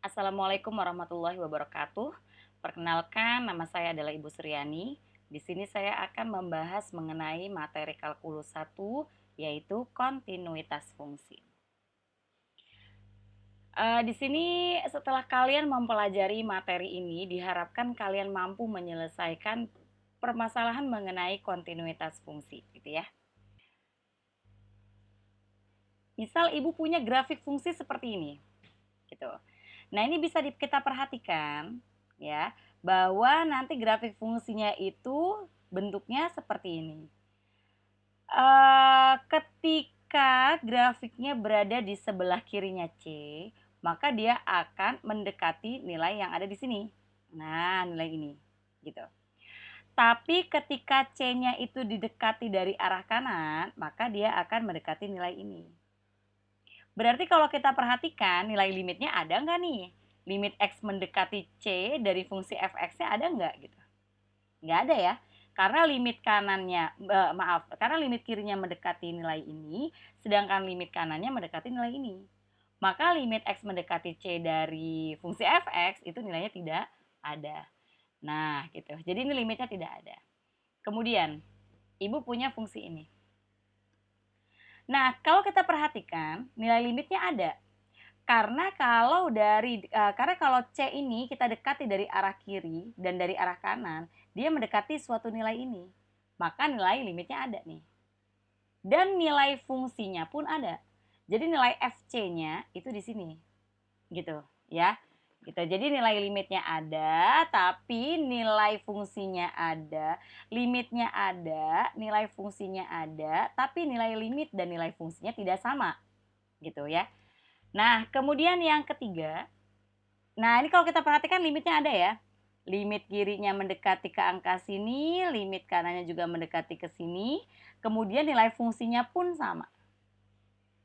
Assalamualaikum warahmatullahi wabarakatuh. Perkenalkan, nama saya adalah Ibu Suryani. Di sini saya akan membahas mengenai materi kalkulus 1, yaitu kontinuitas fungsi. Di sini setelah kalian mempelajari materi ini, diharapkan kalian mampu menyelesaikan permasalahan mengenai kontinuitas fungsi, gitu ya. Misal Ibu punya grafik fungsi seperti ini, gitu. Nah, ini bisa kita perhatikan ya, bahwa nanti grafik fungsinya itu bentuknya seperti ini. Ketika grafiknya berada di sebelah kirinya C, maka dia akan mendekati nilai yang ada di sini. Nah, nilai ini, gitu. Tapi ketika C-nya itu didekati dari arah kanan, maka dia akan mendekati nilai ini. Berarti kalau kita perhatikan nilai limitnya ada nggak nih? Limit X mendekati C dari fungsi fx-nya ada nggak gitu? Nggak ada ya. Karena limit kanannya, karena limit kirinya mendekati nilai ini, sedangkan limit kanannya mendekati nilai ini. Maka limit X mendekati C dari fungsi fx itu nilainya tidak ada. Nah gitu, jadi ini limitnya tidak ada. Kemudian, Ibu punya fungsi ini. Nah, kalau kita perhatikan, nilai limitnya ada. Karena kalau C ini kita dekati dari arah kiri dan dari arah kanan, dia mendekati suatu nilai ini. Maka nilai limitnya ada nih. Dan nilai fungsinya pun ada. Jadi nilai FC-nya itu di sini. Gitu, ya. Gitu. Jadi nilai limitnya ada, tapi nilai fungsinya ada, limitnya ada, nilai fungsinya ada, tapi nilai limit dan nilai fungsinya tidak sama. Gitu ya. Nah, kemudian yang ketiga, nah ini kalau kita perhatikan limitnya ada ya. Limit kirinya mendekati ke angka sini, limit kanannya juga mendekati ke sini, kemudian nilai fungsinya pun sama.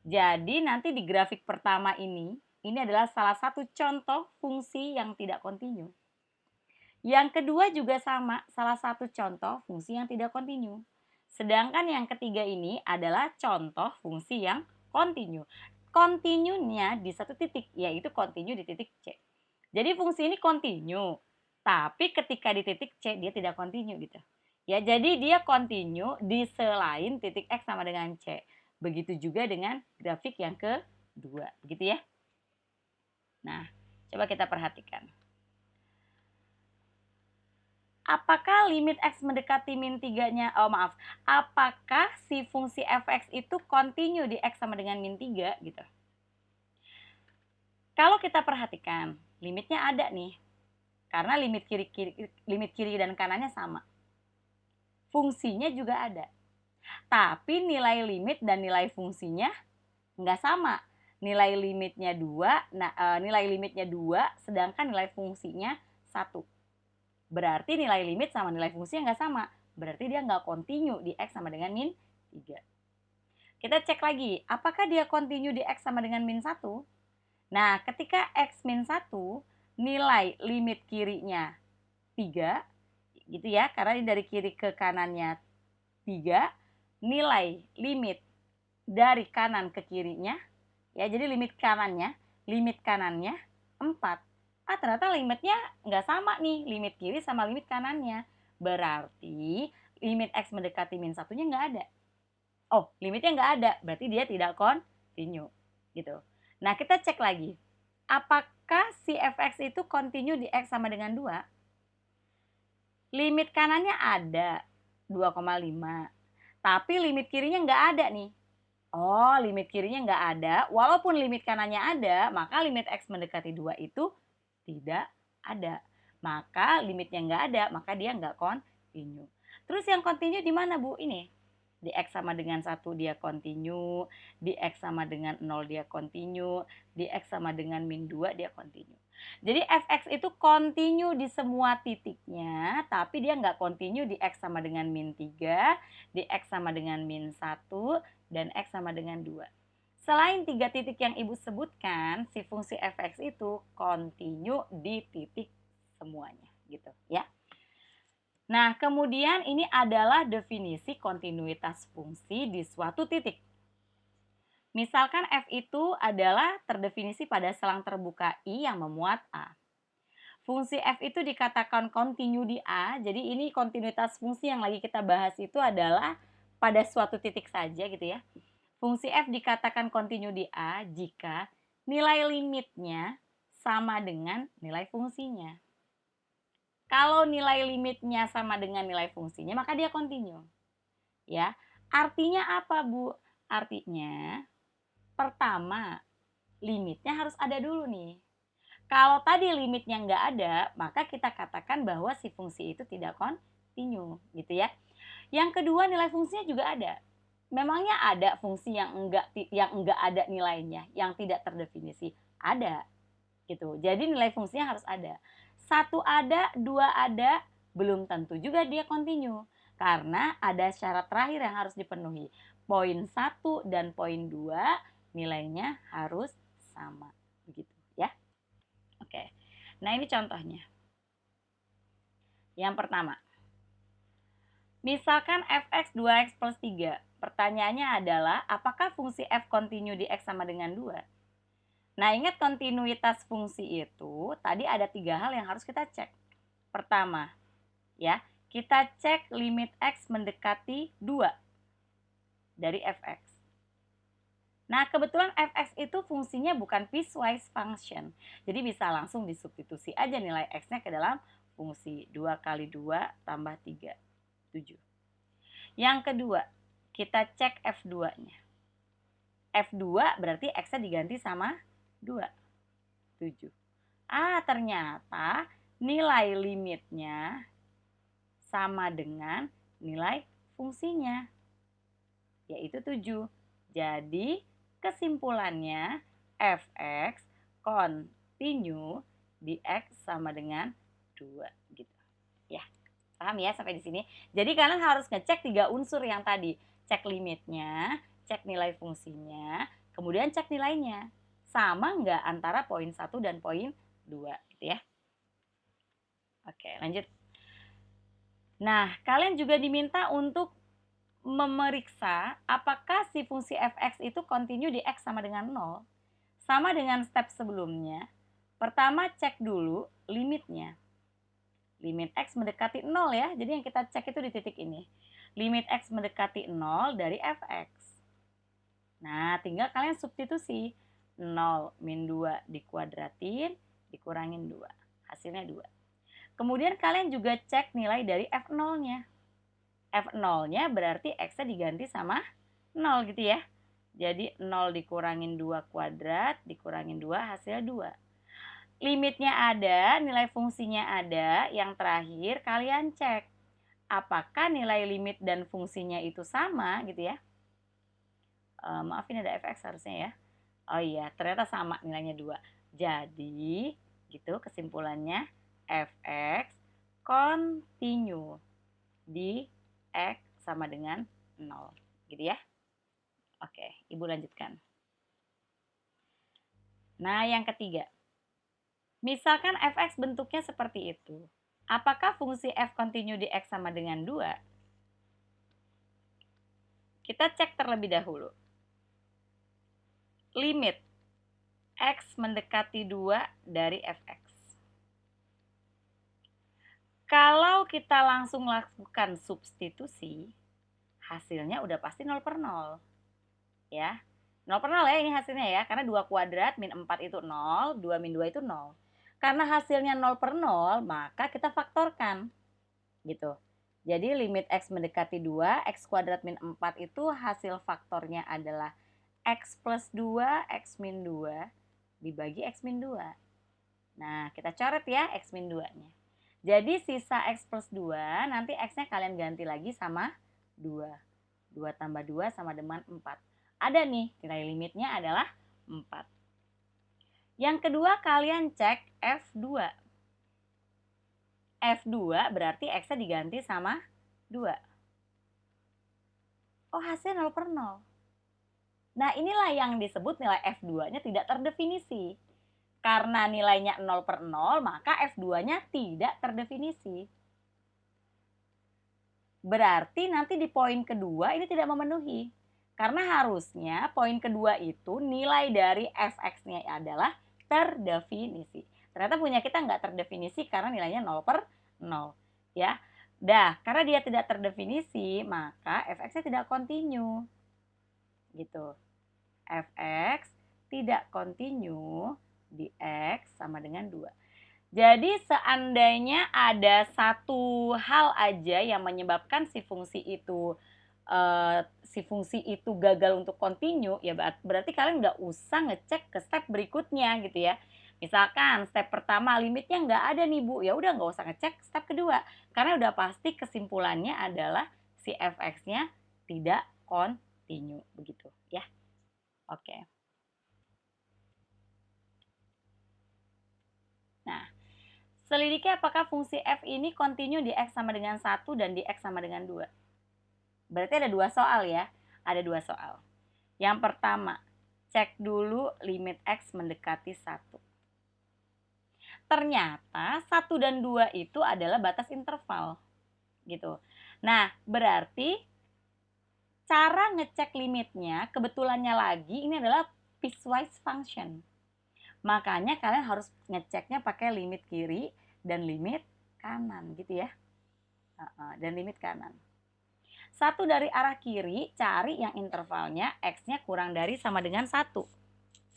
Jadi nanti di grafik pertama ini adalah salah satu contoh fungsi yang tidak kontinu. Yang kedua juga sama, salah satu contoh fungsi yang tidak kontinu. Sedangkan yang ketiga ini adalah contoh fungsi yang kontinu. Kontinunya di satu titik, yaitu kontinu di titik C. Jadi fungsi ini kontinu, tapi ketika di titik C dia tidak kontinu gitu. Ya, jadi dia kontinu di selain titik X sama dengan C. Begitu juga dengan grafik yang kedua, begitu ya. Nah, coba kita perhatikan. Apakah limit X mendekati min 3-nya, apakah si fungsi fx itu kontinu di X sama dengan min 3 gitu. Kalau kita perhatikan, limitnya ada nih. Karena limit kiri dan kanannya sama. Fungsinya juga ada. Tapi nilai limit dan nilai fungsinya nggak sama. Nilai limitnya 2, nilai limitnya 2, sedangkan nilai fungsinya 1. Berarti nilai limit sama nilai fungsinya nggak sama. Berarti dia nggak kontinu di X sama dengan min 3. Kita cek lagi, apakah dia kontinu di X sama dengan min 1? Nah, ketika X min 1, nilai limit kirinya 3, gitu ya, karena ini dari kiri ke kanannya 3, nilai limit dari kanan ke kirinya, ya jadi limit kanannya 4. Ternyata limitnya nggak sama nih, limit kiri sama limit kanannya. Berarti limit X mendekati min satunya nggak ada. Oh, limitnya nggak ada, berarti dia tidak kontinu. Gitu. Nah, kita cek lagi. Apakah si fx itu kontinu di X sama dengan 2? Limit kanannya ada, 2,5. Tapi limit kirinya nggak ada nih. Oh, limit kirinya nggak ada. Walaupun limit kanannya ada, maka limit X mendekati 2 itu tidak ada. Maka limitnya nggak ada, maka dia nggak kontinu. Terus yang kontinu di mana, Bu? Ini. Di X sama dengan 1 dia kontinu, di X sama dengan 0 dia kontinu, di X sama dengan min 2 dia kontinu. Jadi fx itu kontinu di semua titiknya, tapi dia nggak kontinu di X sama dengan min 3, di X sama dengan min 1, dan X sama dengan 2. Selain 3 titik yang Ibu sebutkan, si fungsi fx itu kontinu di titik semuanya gitu ya. Nah, kemudian ini adalah definisi kontinuitas fungsi di suatu titik. Misalkan F itu adalah terdefinisi pada selang terbuka I yang memuat A. Fungsi F itu dikatakan kontinu di A, jadi ini kontinuitas fungsi yang lagi kita bahas itu adalah pada suatu titik saja gitu ya. Fungsi F dikatakan kontinu di A jika nilai limitnya sama dengan nilai fungsinya. Kalau nilai limitnya sama dengan nilai fungsinya, maka dia kontinu. Ya, artinya apa, Bu? Artinya pertama, limitnya harus ada dulu nih. Kalau tadi limitnya nggak ada, maka kita katakan bahwa si fungsi itu tidak kontinu, gitu ya. Yang kedua, nilai fungsinya juga ada. Memangnya ada fungsi yang enggak ada nilainya, yang tidak terdefinisi? Ada, gitu. Jadi nilai fungsinya harus ada. Satu ada, dua ada, belum tentu juga dia kontinu. Karena ada syarat terakhir yang harus dipenuhi. Poin 1 dan poin 2 nilainya harus sama, begitu ya. Oke. Nah, ini contohnya. Yang pertama, misalkan fx 2x plus 3. Pertanyaannya adalah, apakah fungsi f kontinu di x sama dengan 2? Nah, ingat kontinuitas fungsi itu, tadi ada 3 hal yang harus kita cek. Pertama, ya, kita cek limit x mendekati 2 dari fx. Nah, kebetulan fx itu fungsinya bukan piecewise function. Jadi bisa langsung disubstitusi aja nilai x-nya ke dalam fungsi 2 kali 2 tambah 3, 7. Yang kedua, kita cek f2-nya. F2 berarti x-nya diganti sama 2, 7. Ternyata nilai limitnya sama dengan nilai fungsinya, yaitu 7. Jadi, kesimpulannya fx kontinu di x sama dengan 2 gitu. Ya. Paham ya sampai di sini? Jadi kalian harus ngecek 3 unsur yang tadi. Cek limitnya, cek nilai fungsinya, kemudian cek nilainya. Sama nggak antara poin 1 dan poin 2 gitu ya. Oke, lanjut. Nah, kalian juga diminta untuk memeriksa apakah si fungsi fx itu kontinu di x sama dengan 0. Sama dengan step sebelumnya. Pertama cek dulu limitnya. Limit x mendekati 0 ya. Jadi yang kita cek itu di titik ini. Limit x mendekati 0 dari fx. Nah, tinggal kalian substitusi. 0 min 2 dikuadratin, dikurangin 2. Hasilnya 2. Kemudian kalian juga cek nilai dari f0-nya. F0-nya berarti x-nya diganti sama 0 gitu ya. Jadi 0 dikurangin 2 kuadrat, dikurangin 2, hasilnya 2. Limitnya ada, nilai fungsinya ada. Yang terakhir kalian cek apakah nilai limit dan fungsinya itu sama gitu ya. Maaf ini ada fx harusnya ya. Oh iya, ternyata sama nilainya 2. Jadi gitu kesimpulannya fx kontinu di x sama dengan 0 gitu ya. Oke, Ibu lanjutkan. Nah, yang ketiga. Misalkan fx bentuknya seperti itu. Apakah fungsi f kontinu di x sama dengan 2? Kita cek terlebih dahulu. Limit x mendekati 2 dari fx. Kalau kita langsung lakukan substitusi, hasilnya udah pasti 0 per 0. Ya, 0 per 0 ya ini hasilnya ya. Karena 2 kuadrat min 4 itu 0, 2 min 2 itu 0. Karena hasilnya 0 per 0, maka kita faktorkan. Gitu. Jadi limit x mendekati 2, x kuadrat min 4 itu hasil faktornya adalah x plus 2, x min 2 dibagi x min 2. Nah, kita coret ya x min 2-nya. Jadi sisa x plus 2, nanti x-nya kalian ganti lagi sama 2. 2 tambah 2 sama dengan 4. Ada nih, nilai limitnya adalah 4. Yang kedua, kalian cek F2. F2 berarti x-nya diganti sama 2. Oh, hasilnya 0 per 0. Nah, inilah yang disebut nilai F2-nya tidak terdefinisi. Karena nilainya 0 per 0, maka F2-nya tidak terdefinisi. Berarti nanti di poin kedua ini tidak memenuhi. Karena harusnya poin kedua itu nilai dari fx-nya adalah terdefinisi. Ternyata punya kita nggak terdefinisi karena nilainya 0/0. Ya. Karena dia tidak terdefinisi, maka fx-nya tidak kontinu. Gitu. Fx tidak kontinu di X sama dengan 2. Jadi seandainya ada satu hal aja yang menyebabkan si fungsi itu gagal untuk kontinu, ya berarti kalian nggak usah ngecek ke step berikutnya gitu ya. Misalkan step pertama limitnya nggak ada nih Bu, ya udah nggak usah ngecek step kedua, karena udah pasti kesimpulannya adalah si fx-nya tidak kontinu begitu ya. Oke. Nah, selidiki apakah fungsi f ini kontinu di x sama dengan 1 dan di x sama dengan 2. Berarti ada 2 soal ya. Ada 2 soal. Yang pertama, cek dulu limit x mendekati 1. Ternyata 1 dan 2 itu adalah batas interval. Gitu. Nah, berarti cara ngecek limitnya, kebetulannya lagi ini adalah piecewise function. Makanya kalian harus ngeceknya pakai limit kiri dan limit kanan gitu ya. Dan limit kanan. Satu dari arah kiri, cari yang intervalnya x-nya kurang dari sama dengan 1.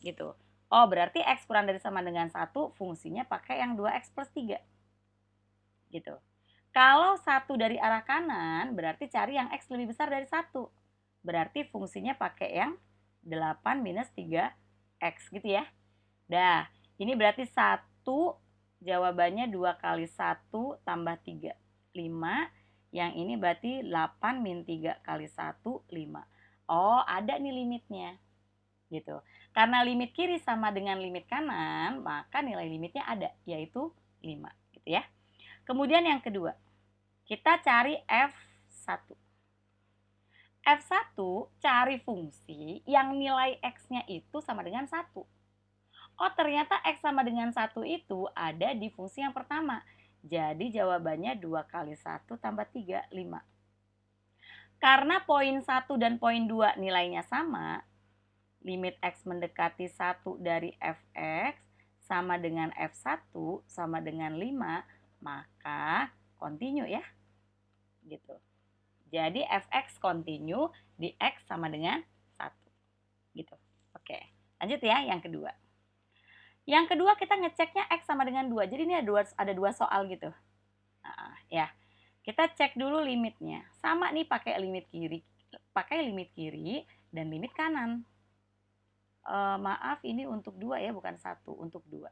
Gitu. Oh, berarti x kurang dari sama dengan 1, fungsinya pakai yang 2x plus 3. Gitu. Kalau 1 dari arah kanan, berarti cari yang x lebih besar dari 1. Berarti fungsinya pakai yang 8 minus 3x gitu ya. Ini berarti 1, jawabannya 2 kali 1 tambah 3, 5. Yang ini berarti 8 min 3 kali 1, 5. Oh, ada nih limitnya. Gitu. Karena limit kiri sama dengan limit kanan, maka nilai limitnya ada, yaitu 5. Gitu ya. Kemudian yang kedua, kita cari F1. F1 cari fungsi yang nilai X-nya itu sama dengan 1. Oh, ternyata X sama dengan 1 itu ada di fungsi yang pertama. Jadi jawabannya 2 kali 1 tambah 3, 5. Karena poin 1 dan poin 2 nilainya sama, limit X mendekati 1 dari Fx sama dengan F1 sama dengan 5, maka kontinu ya. Gitu. Jadi Fx kontinu di X sama dengan 1. Gitu. Oke, lanjut ya yang kedua. Yang kedua kita ngeceknya X sama dengan 2. Jadi ini ada dua soal gitu. Ya. Kita cek dulu limitnya. Sama nih pakai limit kiri dan limit kanan. Maaf ini untuk 2 ya, bukan 1, untuk 2.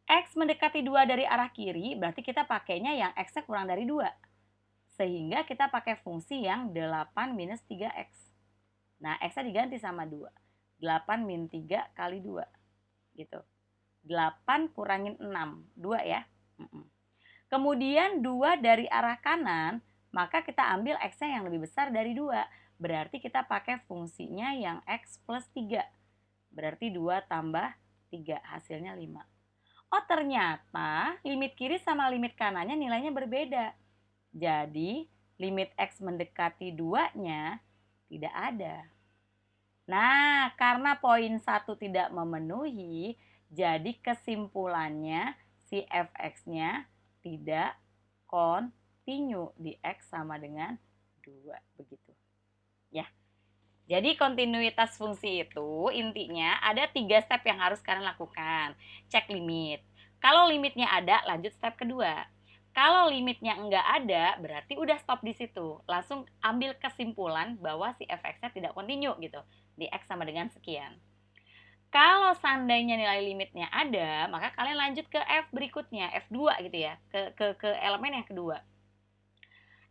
X mendekati 2 dari arah kiri, berarti kita pakainya yang X-nya kurang dari 2. Sehingga kita pakai fungsi yang 8 minus 3X. Nah, X-nya diganti sama 2. 8 min 3 kali 2. Gitu. 8 kurangin 6, 2 ya. Kemudian 2 dari arah kanan, maka kita ambil X-nya yang lebih besar dari 2. Berarti kita pakai fungsinya yang X plus 3. Berarti 2 tambah 3, hasilnya 5. Oh, ternyata limit kiri sama limit kanannya nilainya berbeda. Jadi, limit X mendekati 2-nya tidak ada. Nah, karena poin 1 tidak memenuhi, jadi kesimpulannya si fx-nya tidak kontinu di X sama dengan 2. Begitu. Ya. Jadi kontinuitas fungsi itu intinya ada 3 step yang harus kalian lakukan. Cek limit. Kalau limitnya ada, lanjut step kedua. Kalau limitnya enggak ada, berarti udah stop di situ. Langsung ambil kesimpulan bahwa si fx-nya tidak kontinu gitu. Di X sama dengan sekian. Kalau seandainya nilai limitnya ada, maka kalian lanjut ke F berikutnya, F2 gitu ya, ke elemen yang kedua.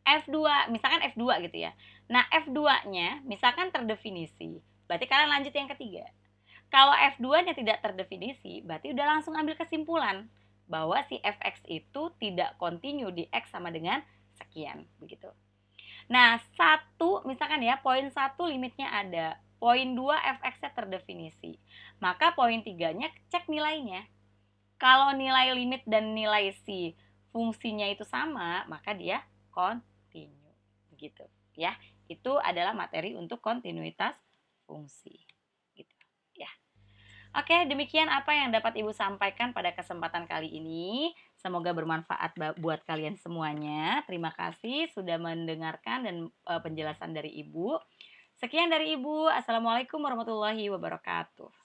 F2, misalkan F2 gitu ya. Nah, F2-nya misalkan terdefinisi, berarti kalian lanjut yang ketiga. Kalau F2-nya tidak terdefinisi, berarti udah langsung ambil kesimpulan bahwa si fx itu tidak kontinu di X sama dengan sekian, begitu. Nah, misalkan ya, poin 1 limitnya ada. Poin 2 fx-nya terdefinisi. Maka poin 3-nya cek nilainya. Kalau nilai limit dan nilai si fungsinya itu sama, maka dia kontinu. Begitu ya. itu adalah materi untuk kontinuitas fungsi. Gitu ya. Oke, demikian apa yang dapat Ibu sampaikan pada kesempatan kali ini. Semoga bermanfaat buat kalian semuanya. Terima kasih sudah mendengarkan dan penjelasan dari Ibu. Sekian dari Ibu. Assalamualaikum warahmatullahi wabarakatuh.